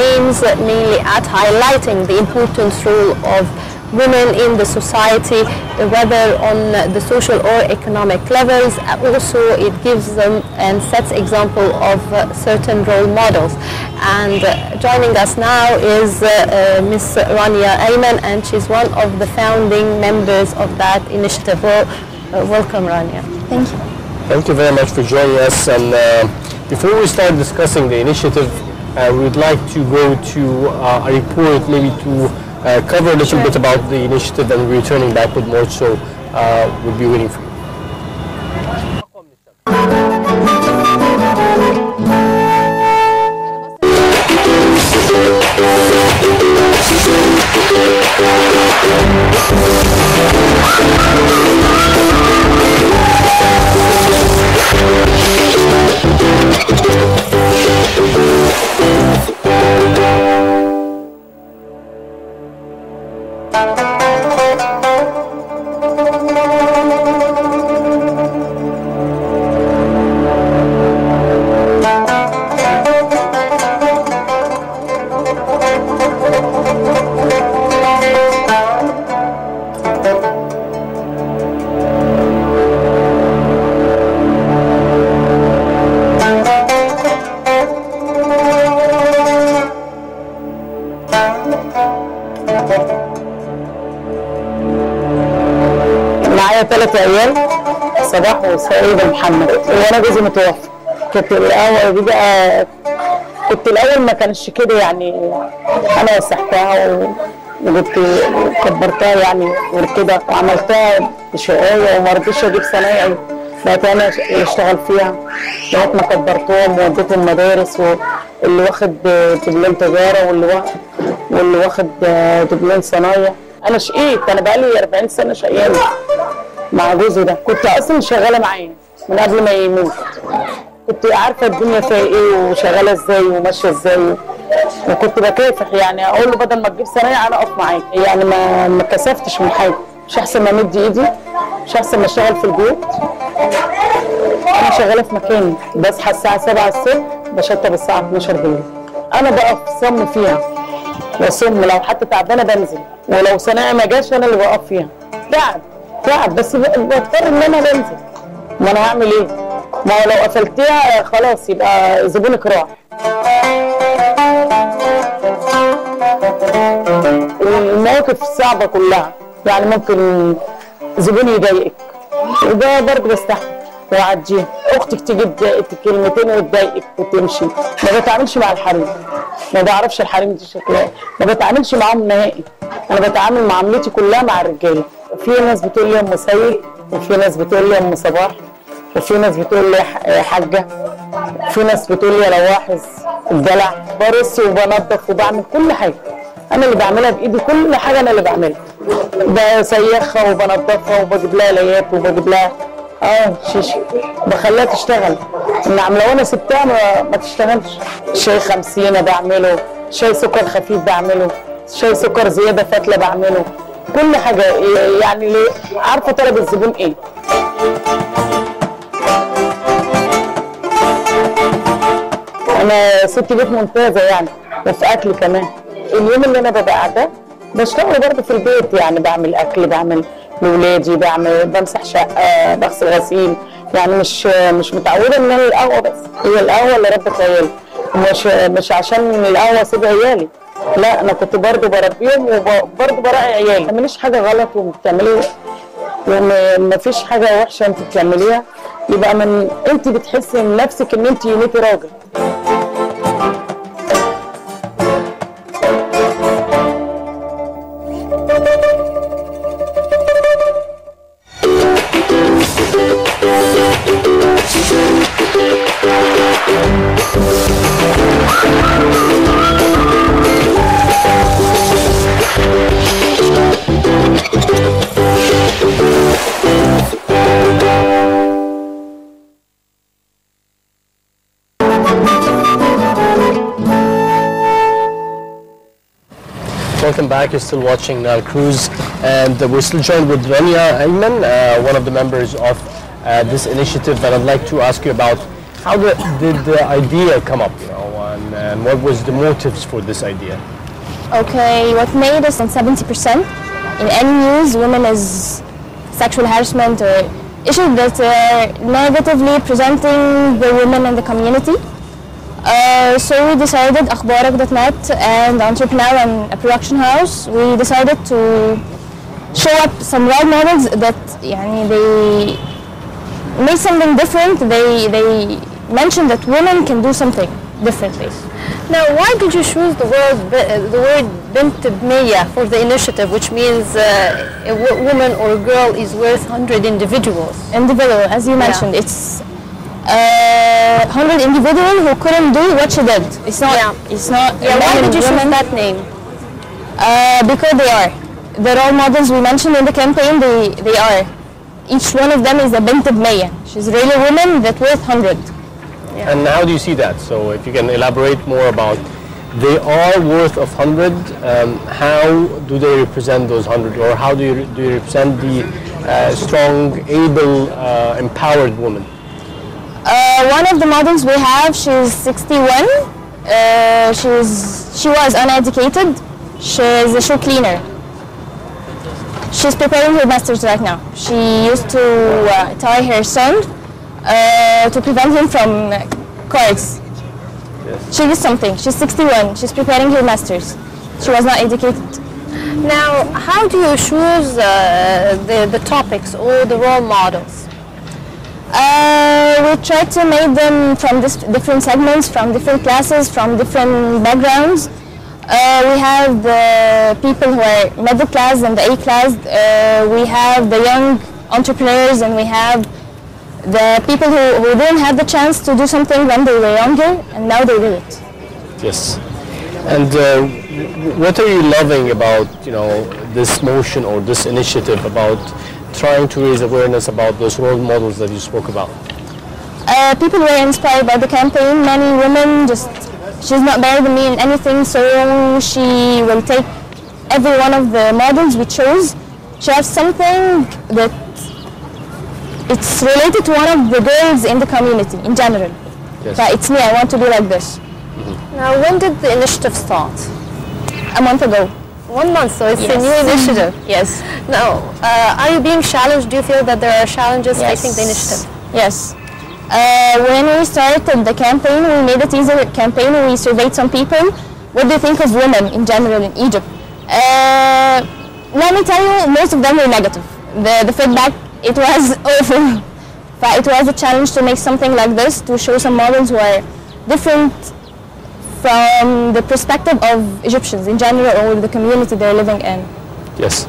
aims mainly at highlighting the important role of women in the society, whether on the social or economic levels. Also, it gives them and sets example of certain role models. And joining us now is Miss Rania Ayman, and she's one of the founding members of that initiative. Well, welcome, Rania. Thank you. Thank you very much for joining us. And before we start discussing the initiative, we'd like to go to a report, maybe to cover a little bit about the initiative, and we're returning back with more, so we'll be waiting for you. معايا 3 عيال، صباح وسعيد ومحمد، وانا جوزي متوفى. كنت الاول دي بقى، كنت الاول ما كانش كده يعني، انا وسحتها وجبت وكبرتها يعني غير كده، وعملتها بشقايه وما رضيتش اجيب صنايعي، بقيت انا اشتغل فيها لغايه ما كبرتهم ووديتهم مدارس، واللي واخد دبلوم تجاره واللي واخد دبلوم صنايع. انا شقيت، انا بقالي 40 سنه شقيانه مع جوزي ده. كنت اصلا شغاله معاه من قبل ما يموت، كنت عارفه الدنيا فيها ايه وشغاله ازاي وماشيه ازاي، وكنت بكافح يعني، اقول له بدل ما تجيب صنايع انا اقف معاك يعني، ما كسفتش من حاجه. مش احسن ما امد ايدي، مش احسن ما اشتغل في البيوت. انا شغاله في مكاني، بصحى الساعه 7 الصبح بشطب الساعه 12 بالليل. انا بقف صم فيها واصم، لو حتى تعبانه بنزل، ولو صنايعي ما جاش انا اللي بقف فيها. تعب بس بضطر ان انا بنزل، ما انا هعمل ايه؟ ما لو قفلتيها خلاص يبقى زبونك راح. المواقف صعبه كلها يعني، ممكن زبون يضايقك وده برضه بستحمل واعديها. اختك تيجي تضايقك كلمتين وتضايقك وتمشي. ما بتعاملش مع الحريم، ما بعرفش الحريم دي شكلها، ما بتعاملش معاهم نهائي. انا بتعامل معاملتي كلها مع الرجاله. في ناس بتقول لي ام سيد، وفي ناس بتقول لي ام صباح، وفي ناس بتقول لي حاجه، في ناس بتقول لي رواحظ الدلع. برص وبنظف وبعمل كل حاجه، انا اللي بعملها بايدي، كل حاجه انا اللي بعملها. بسيخها وبنظفها وبجيب لها ليات وبجيب لها شيشه، بخليها تشتغل. انما لو انا سبتها ما تشتغلش. شاي 50 بعمله، شاي سكر خفيف بعمله، شاي سكر زياده فتله بعمله، كل حاجه يعني عارفه طلب الزبون ايه. انا ست بيت ممتازه يعني، وفي اكل كمان. اليوم اللي انا ببقى قاعده بشتغل برضه في البيت يعني، بعمل اكل، بعمل لاولادي، بمسح شقه، بغسل غسيل يعني. مش متعوده ان انا القهوه بس، هي القهوه اللي ربت عيالي، مش عشان القهوه اسيب عيالي، لا انا كنت برضه بربيهم وبرضه براعي عيالي. ما تعمليش حاجه غلط وبتعملي، وما فيش حاجه وحشه انت بتعمليها، يبقى انت بتحسي من نفسك ان انت يونيتي راجل. Welcome back. You're still watching Nile Cruise, and we're still joined with Rania Ayman, one of the members of this initiative. And I'd like to ask you about how did the idea come up, and and what was the motives for this idea? Okay, what made us in 70% in any news, women is sexual harassment or issues that are negatively presenting the women in the community. So we decided, akhbarak.net and Entrepreneur and a production house, we decided to show up some role models that they make something different. They mention that women can do something differently. Now, why did you choose the word Bint Bmiya for the initiative, which means a woman or a girl is worth 100 individuals? Individual, as you mentioned, it's 100 individuals who couldn't do what she did. It's not. Yeah. It's not. Yeah. Why did you choose that name? Because they are the role models we mentioned in the campaign. They are. Each one of them is a Bint Bmiya. She's really a woman that worth 100. Yeah. And how do you see that? So if you can elaborate more about, they are worth of 100, how do they represent those 100, or how do you represent the strong, able, empowered woman? One of the models we have, she's 61. She was uneducated. She's a shoe cleaner. She's preparing her master's right now. She used to tie her son to prevent him from cards. Yes. She did something. She's 61. She's preparing her master's. She was not educated. Now, how do you choose the topics or the role models? We try to make them from different segments, from different classes, from different backgrounds. We have the people who are middle class and the A class. We have the young entrepreneurs, and we have the people who didn't have the chance to do something when they were younger, and now they do it. Yes. And what are you loving about, this motion or this initiative about trying to raise awareness about those role models that you spoke about? People were inspired by the campaign. Many women she's not better than me in anything, so she will take every one of the models we chose. She has something that it's related to one of the girls in the community in general. Yes. But it's me, I want to be like this. Now, when did the initiative start? A month ago. 1 month, so it's a Yes. new initiative. Yes. Now, are you being challenged? Do you feel that there are challenges facing the initiative? Yes. When we started the campaign, we made a teaser campaign. We surveyed some people. What do you think of women in general in Egypt? Let me tell you, most of them were negative. The feedback, it was awful. But it was a challenge to make something like this, to show some models who are different from the perspective of Egyptians in general or the community they're living in. Yes.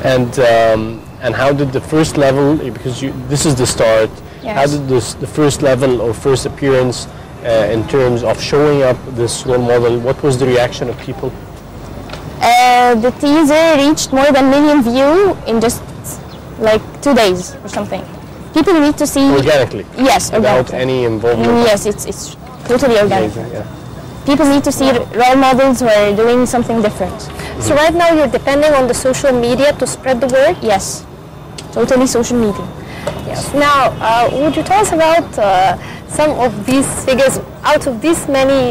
And how did the first level, because this is the start, Yes. how did the first level or first appearance in terms of showing up this role model, what was the reaction of people? The teaser reached more than 1 million views in just like 2 days or something. People need to see. Organically? Yes, Without organically. any involvement? Yes, it's totally organic. Amazing, yeah. People need to see role models who are doing something different. So right now you're depending on the social media to spread the word? Yes, totally social media. Yes. Now, would you tell us about some of these figures out of these many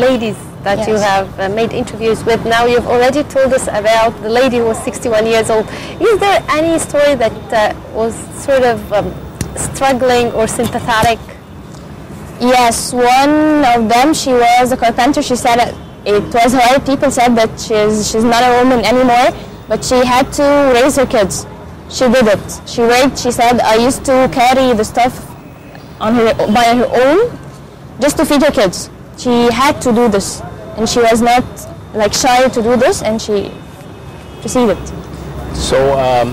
ladies that Yes. you have made interviews with? Now, you've already told us about the lady who was 61 years old. Is there any story that was sort of struggling or sympathetic? Yes, one of them, she was a carpenter. She said it was hard. People said that she's not a woman anymore, but she had to raise her kids. She did it. She worked. She said, I used to carry the stuff by her own just to feed her kids. She had to do this, and she was not shy to do this, and she proceeded. So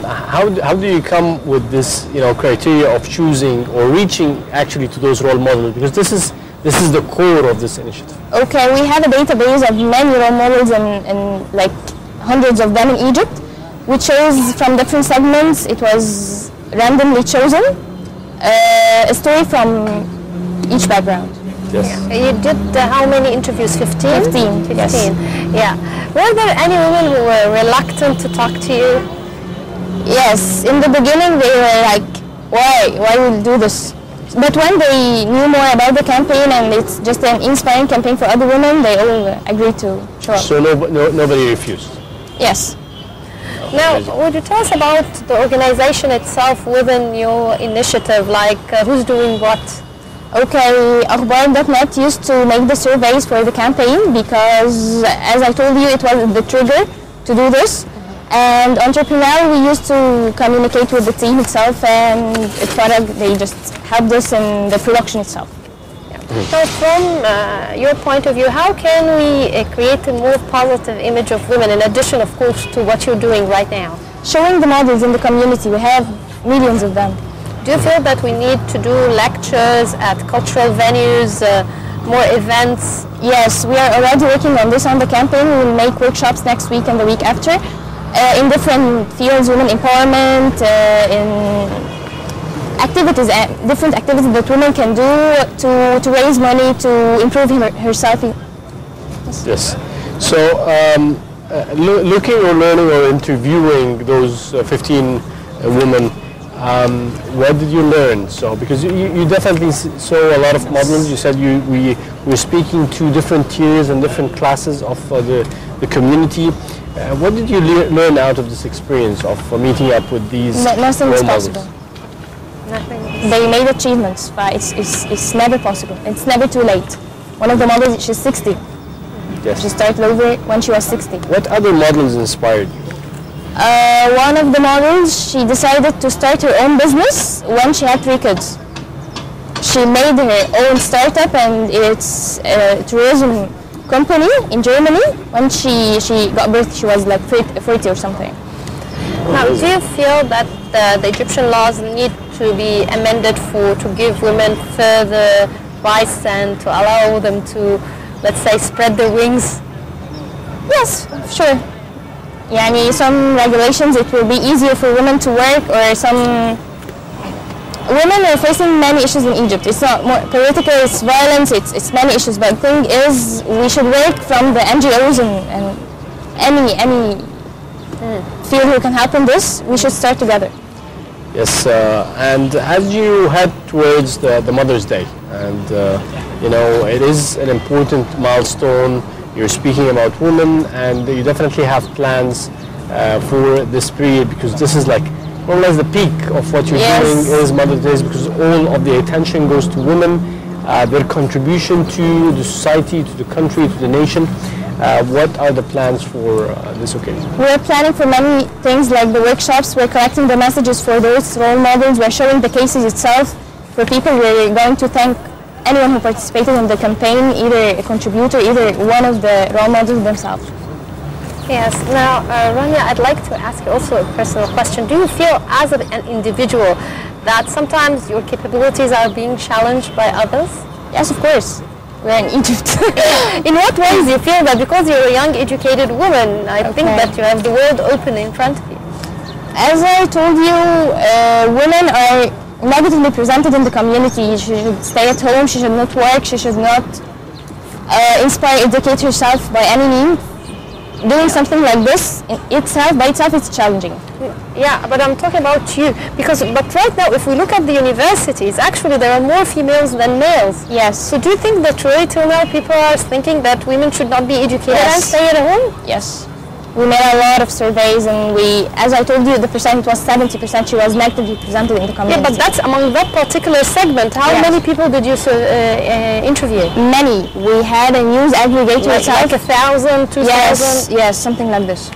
how do you come with this criteria of choosing or reaching actually to those role models? Because this is the core of this initiative. Okay, we have a database of many role models and hundreds of them in Egypt. We chose from different segments. It was randomly chosen. A story from each background. Yes. You did how many interviews? 15? 15, 15. yes. Yeah. Were there any women who were reluctant to talk to you? Yes, in the beginning they were like, why will you do this? But when they knew more about the campaign and it's just an inspiring campaign for other women, they all agreed to show up. So nobody refused? Yes. Now, would you tell us about the organization itself within your initiative, like who's doing what? Okay, Akhbar.net used to make the surveys for the campaign because, as I told you, it was the trigger to do this. And Entrepreneur, we used to communicate with the team itself, and they just helped us in the production itself. So from your point of view, how can we create a more positive image of women, in addition, of course, to what you're doing right now? Showing the models in the community. We have millions of them. Do you feel that we need to do lectures at cultural venues, more events? Yes, we are already working on this on the campaign. We will make workshops next week and the week after in different fields, women empowerment, in activities, different activities that women can do to raise money, to improve herself. Yes. So looking or learning or interviewing those 15 women, what did you learn? So, because you definitely saw a lot of models. You said we were speaking to different tiers and different classes of the community. What did you learn out of this experience of meeting up with these nothing is models? possible. Nothing. They made achievements, but it's never possible. It's never too late. One of the models, she's 60. Yes. She started over when she was 60. What other models inspired you? One of the models, she decided to start her own business when she had 3 kids. She made her own startup, and it's a tourism company in Germany. When she got birth, she was like 40 or something. Now, do you feel that the Egyptian laws need to be amended to give women further rights and to allow them to, let's say, spread their wings? Yes, sure. Yani some regulations, it will be easier for women to work, or some women are facing many issues in Egypt. It's not more political, it's violence, it's many issues. But the thing is, we should work from the NGOs and any field who can help in this. We should start together. Yes, and as you head towards the Mother's Day, and it is an important milestone. You're speaking about women, and you definitely have plans for this period, because this is like more or less the peak of what you're doing is Mother's Day, because all of the attention goes to women, their contribution to the society, to the country, to the nation. What are the plans for this occasion? We're planning for many things, like the workshops. We're collecting the messages for those role models. We're showing the cases itself for people. We're going to thank anyone who participated in the campaign, either a contributor, either one of the role models themselves. Yes. Now, Rania, I'd like to ask you also a personal question. Do you feel, as an individual, that sometimes your capabilities are being challenged by others? Yes, of course. We're in Egypt. In what ways do you feel that, because you're a young, educated woman, I think that you have the world open in front of you? As I told you, women are negatively presented in the community. She should stay at home, she should not work, she should not inspire, educate herself by any means. Doing something like this by itself, it's challenging. Yeah, but I'm talking about you, but right now, if we look at the universities, actually there are more females than males. Yes. So do you think that really till now people are thinking that women should not be educated and stay at home? Yes. We made a lot of surveys, and as I told you, the percent was 70%. She was negatively presented in the community. Yeah, but that's among that particular segment. How many people did you interview? Many. We had a news aggregator. Like 1,000, 2,000? Yes, something like this.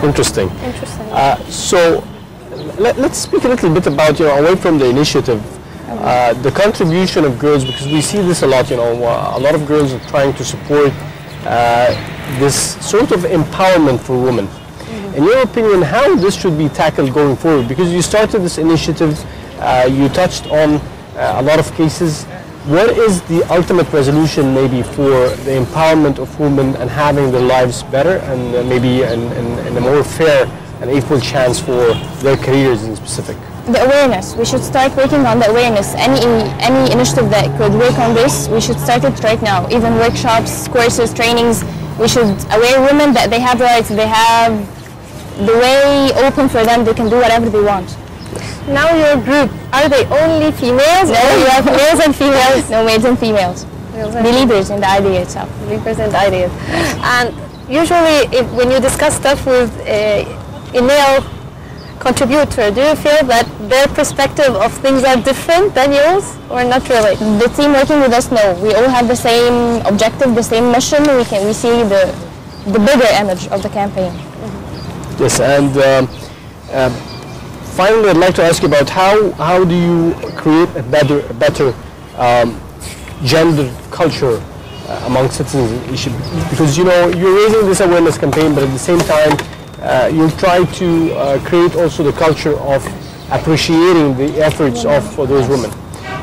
Interesting. Interesting. So let's speak a little bit about, away from the initiative, the contribution of girls, because we see this a lot, a lot of girls are trying to support this sort of empowerment for women. In your opinion, how this should be tackled going forward? Because you started this initiative, you touched on a lot of cases. What is the ultimate resolution maybe for the empowerment of women and having their lives better, and maybe in a more fair and equal chance for their careers in specific? The awareness. We should start working on the awareness. Any initiative that could work on this, we should start it right now. Even workshops, courses, trainings. We should aware women that they have rights, they have the way open for them, they can do whatever they want. Now your group, are they only females? No, or you have males and females? No, males and females. The leaders in the idea itself. Represent ideas. And usually when you discuss stuff with a male contributor, do you feel that their perspective of things are different than yours, or not really? The team working with us, no. We all have the same objective, the same mission. We see the bigger image of the campaign. Yes, and finally, I'd like to ask you about how do you create a better gender culture among citizens in Egypt? Because you're raising this awareness campaign, but at the same time, you try to create also the culture of appreciating the efforts of those women.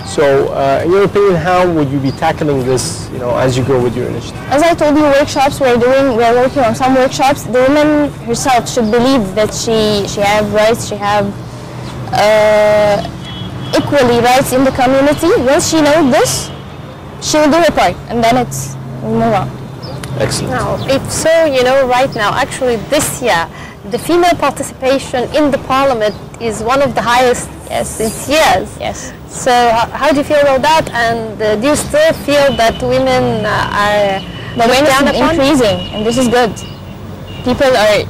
So, in your opinion, how would you be tackling this, as you go with your initiative? As I told you, workshops we're working on some workshops. The woman herself should believe that she have rights, she have equally rights in the community. Once she knows this, she will do her part, and then we'll move on. Excellent. Now, if so, right now, actually this year, the female participation in the parliament is one of the highest since years. Yes. So how do you feel about that? And do you still feel that women are the awareness is increasing, and this is good. People are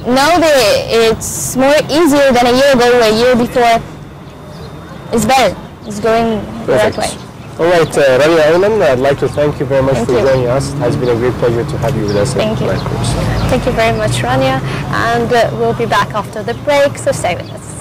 now it's more easier than a year ago. A year before, it's better. It's going the right way. All right, Rania Ayman, I'd like to thank you very much for joining us. It has been a great pleasure to have you with us. Thank you. Nile Cruise. Thank you very much, Rania, and we'll be back after the break, so stay with us.